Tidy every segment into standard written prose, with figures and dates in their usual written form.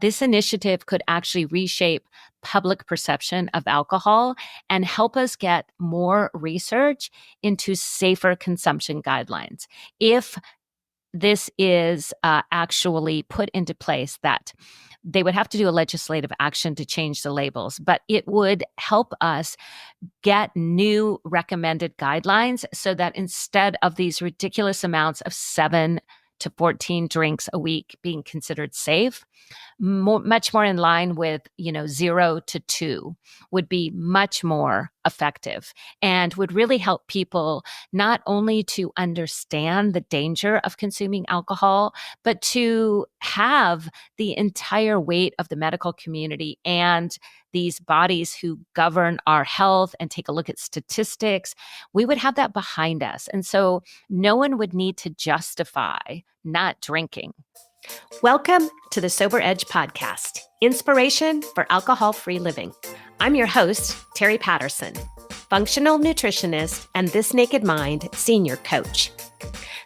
This initiative could actually reshape public perception of alcohol and help us get more research into safer consumption guidelines. If this is actually put into place, that they would have to do a legislative action to change the labels, but it would help us get new recommended guidelines so that instead of these ridiculous amounts of 7 to 14 drinks a week being considered safe, much more in line with, 0 to 2 would be much more effective and would really help people not only to understand the danger of consuming alcohol, but to have the entire weight of the medical community and these bodies who govern our health and take a look at statistics. We would have that behind us. And so no one would need to justify not drinking. Welcome to the Sober Edge podcast, inspiration for alcohol-free living. I'm your host, Terry Patterson, functional nutritionist and This Naked Mind senior coach.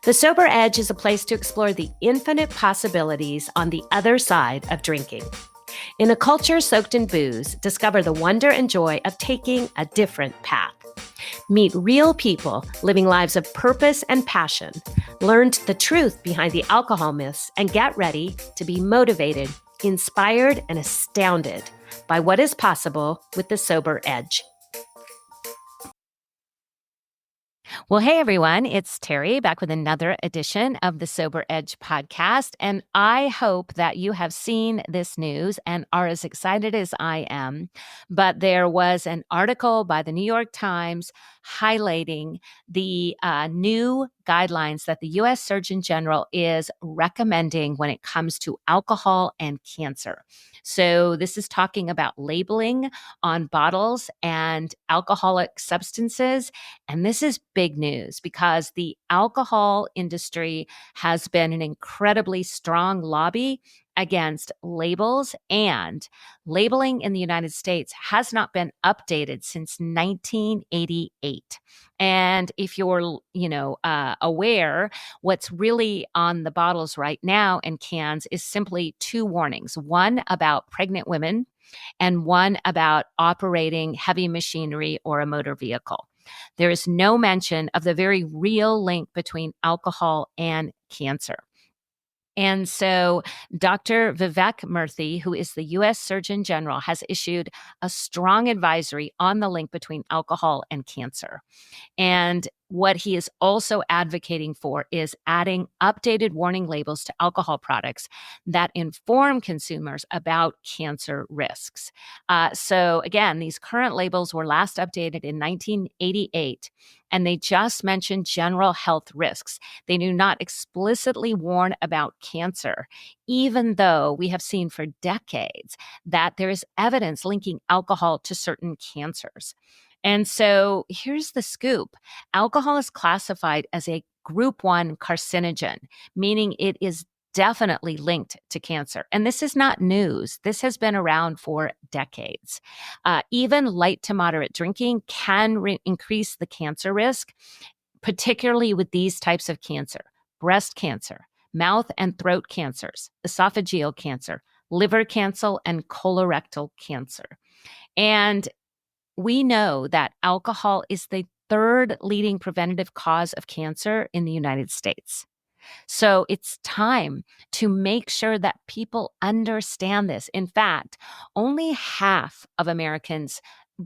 The Sober Edge is a place to explore the infinite possibilities on the other side of drinking. In a culture soaked in booze, discover the wonder and joy of taking a different path. Meet real people living lives of purpose and passion, learn the truth behind the alcohol myths, and get ready to be motivated, inspired, and astounded by what is possible with the Sober Edge. Well, hey, everyone, it's Terry back with another edition of the Sober Edge podcast. And I hope that you have seen this news and are as excited as I am. But there was an article by the New York Times highlighting the new guidelines that the U.S. Surgeon General is recommending when it comes to alcohol and cancer. So this is talking about labeling on bottles and alcoholic substances. And this is big news because the alcohol industry has been an incredibly strong lobby against labels, and labeling in the United States has not been updated since 1988. And if you're, aware, what's really on the bottles right now and cans is simply 2 warnings, one about pregnant women and one about operating heavy machinery or a motor vehicle. There is no mention of the very real link between alcohol and cancer. And so Dr. Vivek Murthy, who is the U.S. Surgeon General, has issued a strong advisory on the link between alcohol and cancer. And what he is also advocating for is adding updated warning labels to alcohol products that inform consumers about cancer risks. So again, these current labels were last updated in 1988, and they just mention general health risks. They do not explicitly warn about cancer, even though we have seen for decades that there is evidence linking alcohol to certain cancers. And so here's the scoop. Alcohol is classified as a group 1 carcinogen, meaning it is definitely linked to cancer. And this is not news. This has been around for decades. Even light to moderate drinking can increase the cancer risk, particularly with these types of cancer: breast cancer, mouth and throat cancers, esophageal cancer, liver cancer, and colorectal cancer. And we know that alcohol is the 3rd leading preventative cause of cancer in the United States. So it's time to make sure that people understand this. In fact, only half of Americans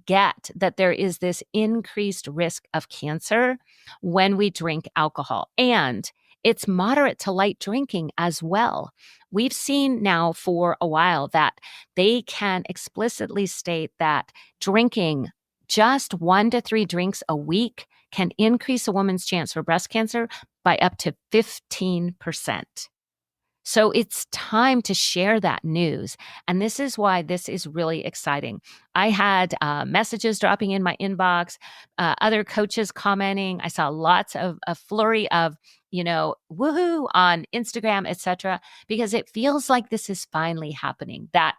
get that there is this increased risk of cancer when we drink alcohol. And it's moderate to light drinking as well. We've seen now for a while that they can explicitly state that drinking just 1 to 3 drinks a week can increase a woman's chance for breast cancer by up to 15%. So it's time to share that news. And this is why this is really exciting. I had messages dropping in my inbox, other coaches commenting. I saw lots of a flurry of, woohoo on Instagram, etc., because it feels like this is finally happening, that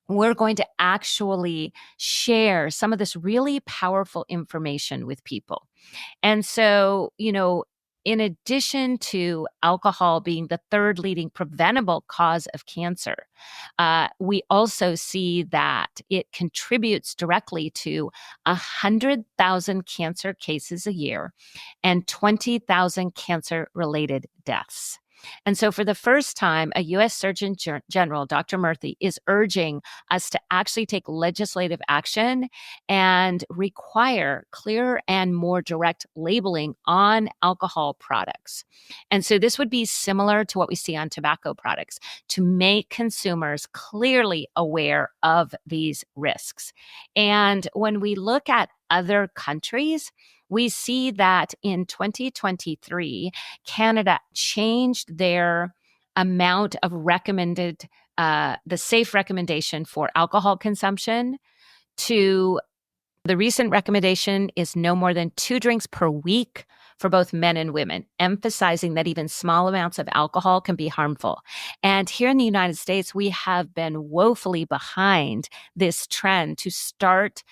we're going to actually share some of this really powerful information with people. And so, in addition to alcohol being the third leading preventable cause of cancer, we also see that it contributes directly to 100,000 cancer cases a year and 20,000 cancer-related deaths. And so, for the first time, a U.S. Surgeon General, Dr. Murthy, is urging us to actually take legislative action and require clearer and more direct labeling on alcohol products. And so, this would be similar to what we see on tobacco products to make consumers clearly aware of these risks. And when we look at other countries, we see that in 2023, Canada changed their amount of recommended, the safe recommendation for alcohol consumption to the recent recommendation is no more than 2 drinks per week for both men and women, emphasizing that even small amounts of alcohol can be harmful. And here in the United States, we have been woefully behind this trend to start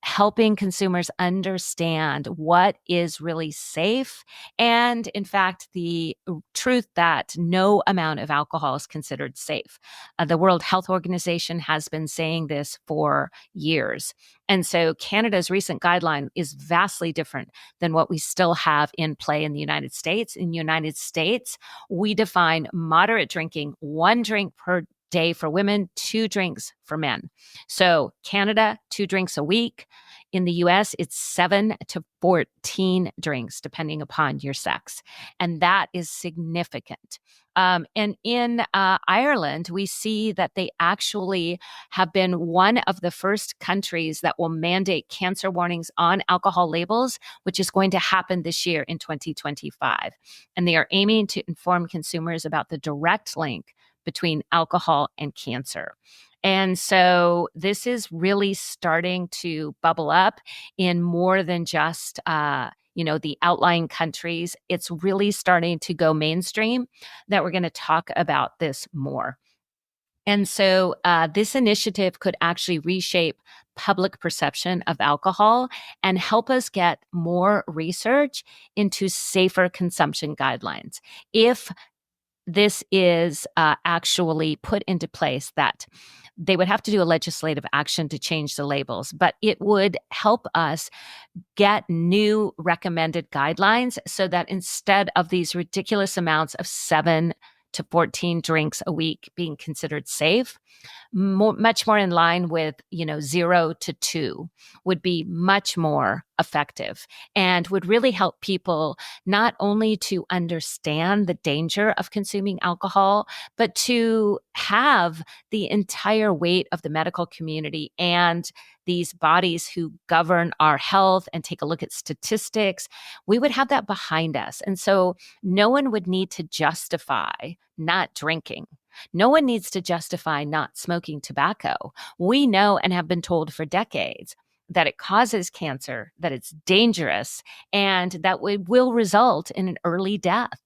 helping consumers understand what is really safe and, in fact, the truth that no amount of alcohol is considered safe. The World Health Organization has been saying this for years. And so Canada's recent guideline is vastly different than what we still have in play in the United States. In the United States, we define moderate drinking 1 drink per day for women, 2 drinks for men. So Canada, 2 drinks a week. In the US, it's 7 to 14 drinks, depending upon your sex. And that is significant. And in Ireland, we see that they actually have been one of the first countries that will mandate cancer warnings on alcohol labels, which is going to happen this year in 2025. And they are aiming to inform consumers about the direct link between alcohol and cancer. And so this is really starting to bubble up in more than just, the outlying countries. It's really starting to go mainstream that we're going to talk about this more. And so this initiative could actually reshape public perception of alcohol and help us get more research into safer consumption guidelines. If this is actually put into place, that they would have to do a legislative action to change the labels, but it would help us get new recommended guidelines so that instead of these ridiculous amounts of 7 to 14 drinks a week being considered safe, much more in line with, 0 to 2 would be much more effective and would really help people not only to understand the danger of consuming alcohol, but to have the entire weight of the medical community and these bodies who govern our health and take a look at statistics. We would have that behind us. And so no one would need to justify not drinking. No one needs to justify not smoking tobacco. We know and have been told for decades that it causes cancer, that it's dangerous, and that it will result in an early death.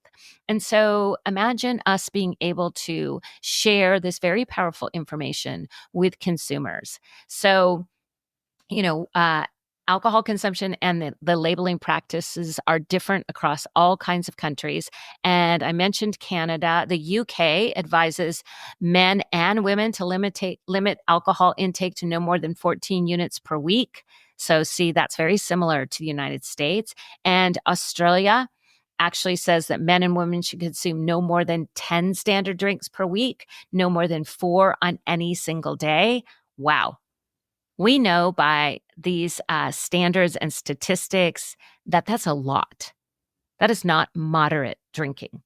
And so imagine us being able to share this very powerful information with consumers. So, alcohol consumption and the labeling practices are different across all kinds of countries. And I mentioned Canada. The UK advises men and women to limit alcohol intake to no more than 14 units per week. So see, that's very similar to the United States. And Australia actually says that men and women should consume no more than 10 standard drinks per week, no more than 4 on any single day. Wow. We know by these standards and statistics that that's a lot. That is not moderate drinking.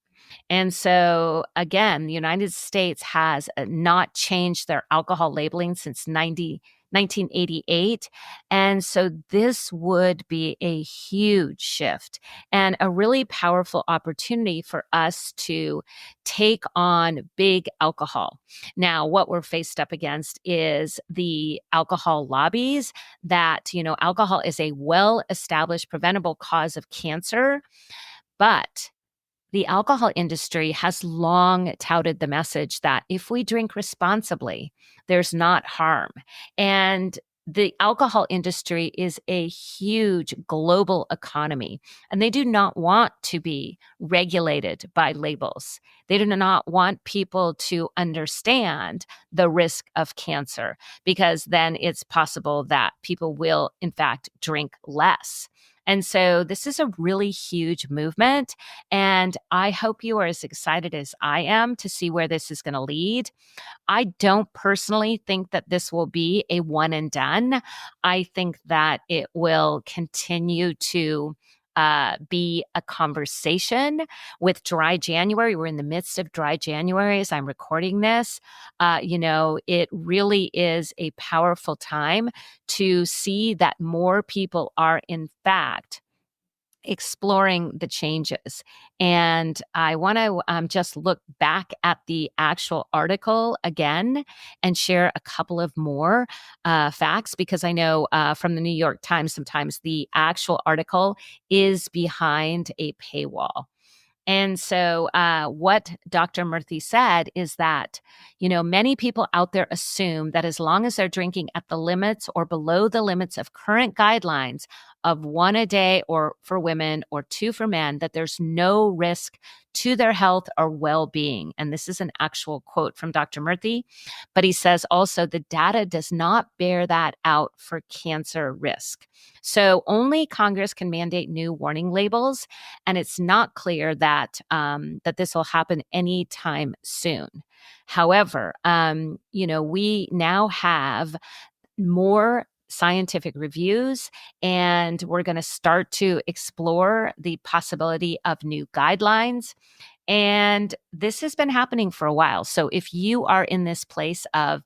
And so, again, the United States has not changed their alcohol labeling since 1988. And so this would be a huge shift and a really powerful opportunity for us to take on big alcohol. Now, what we're faced up against is the alcohol lobbies that, alcohol is a well-established preventable cause of cancer, but the alcohol industry has long touted the message that if we drink responsibly, there's not harm. And the alcohol industry is a huge global economy, and they do not want to be regulated by labels. They do not want people to understand the risk of cancer, because then it's possible that people will, in fact, drink less. And so this is a really huge movement. And I hope you are as excited as I am to see where this is going to lead. I don't personally think that this will be a one and done. I think that it will continue to be a conversation with dry January. We're in the midst of dry January as I'm recording this. It really is a powerful time to see that more people are, in fact, exploring the changes. And I want to just look back at the actual article again and share a couple of more facts, because I know from the New York Times, sometimes the actual article is behind a paywall. And so, what Dr. Murthy said is that, many people out there assume that as long as they're drinking at the limits or below the limits of current guidelines of one a day or for women or two for men, that there's no risk to their health or well-being. And this is an actual quote from Dr. Murthy. But he says also the data does not bear that out for cancer risk. So only Congress can mandate new warning labels, and it's not clear that this will happen anytime soon. However, we now have more scientific reviews, and we're going to start to explore the possibility of new guidelines. And this has been happening for a while. So if you are in this place of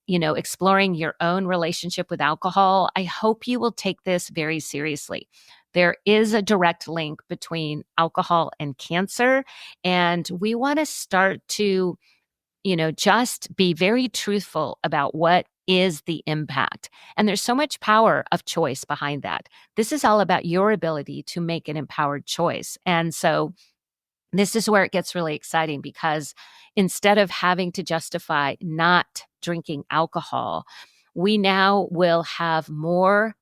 exploring your own relationship with alcohol, I hope you will take this very seriously. There is a direct link between alcohol and cancer, and we want to start to, just be very truthful about what is the impact. And there's so much power of choice behind that. This is all about your ability to make an empowered choice. And so this is where it gets really exciting, because instead of having to justify not drinking alcohol, we now will have more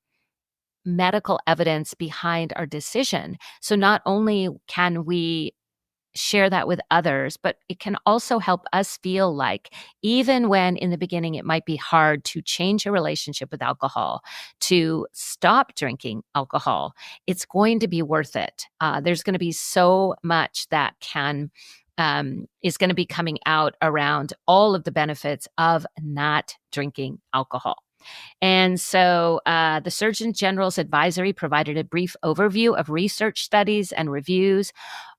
medical evidence behind our decision. So not only can we share that with others, but it can also help us feel like, even when in the beginning it might be hard to change a relationship with alcohol, to stop drinking alcohol, it's going to be worth it. There's going to be so much that is going to be coming out around all of the benefits of not drinking alcohol. And so the Surgeon General's advisory provided a brief overview of research studies and reviews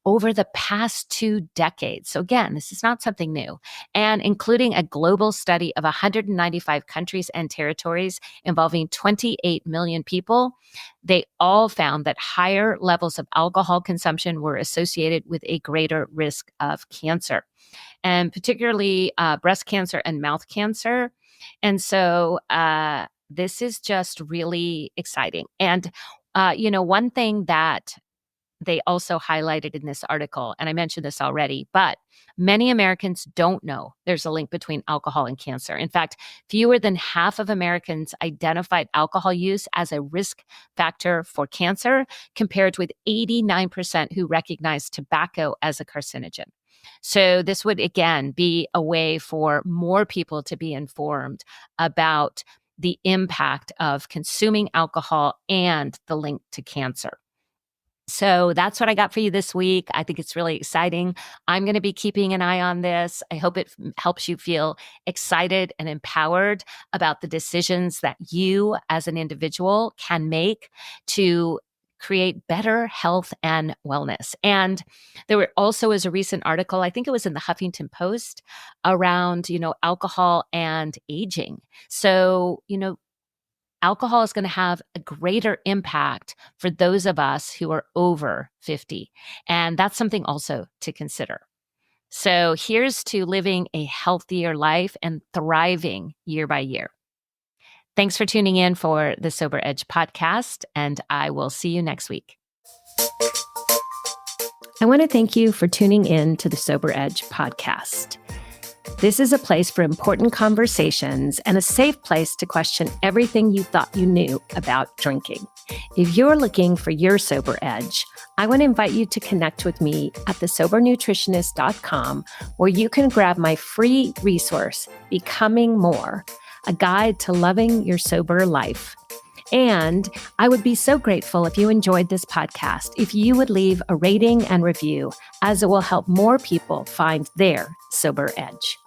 over the past 2 decades. So again, this is not something new, and including a global study of 195 countries and territories involving 28 million people. They all found that higher levels of alcohol consumption were associated with a greater risk of cancer, and particularly breast cancer and mouth cancer. And so this is just really exciting. And, one thing that they also highlighted in this article, and I mentioned this already, but many Americans don't know there's a link between alcohol and cancer. In fact, fewer than half of Americans identified alcohol use as a risk factor for cancer, compared with 89% who recognized tobacco as a carcinogen. So this would, again, be a way for more people to be informed about the impact of consuming alcohol and the link to cancer. So that's what I got for you this week. I think it's really exciting. I'm going to be keeping an eye on this. I hope it helps you feel excited and empowered about the decisions that you as an individual can make to create better health and wellness. And there also was a recent article, I think it was in the Huffington Post, around, alcohol and aging. So, alcohol is going to have a greater impact for those of us who are over 50. And that's something also to consider. So here's to living a healthier life and thriving year by year. Thanks for tuning in for the Sober Edge podcast, and I will see you next week. I want to thank you for tuning in to the Sober Edge podcast. This is a place for important conversations and a safe place to question everything you thought you knew about drinking. If you're looking for your sober edge, I want to invite you to connect with me at thesobernutritionist.com, where you can grab my free resource, Becoming More, a guide to loving your sober life. And I would be so grateful if you enjoyed this podcast, if you would leave a rating and review, as it will help more people find their sober edge.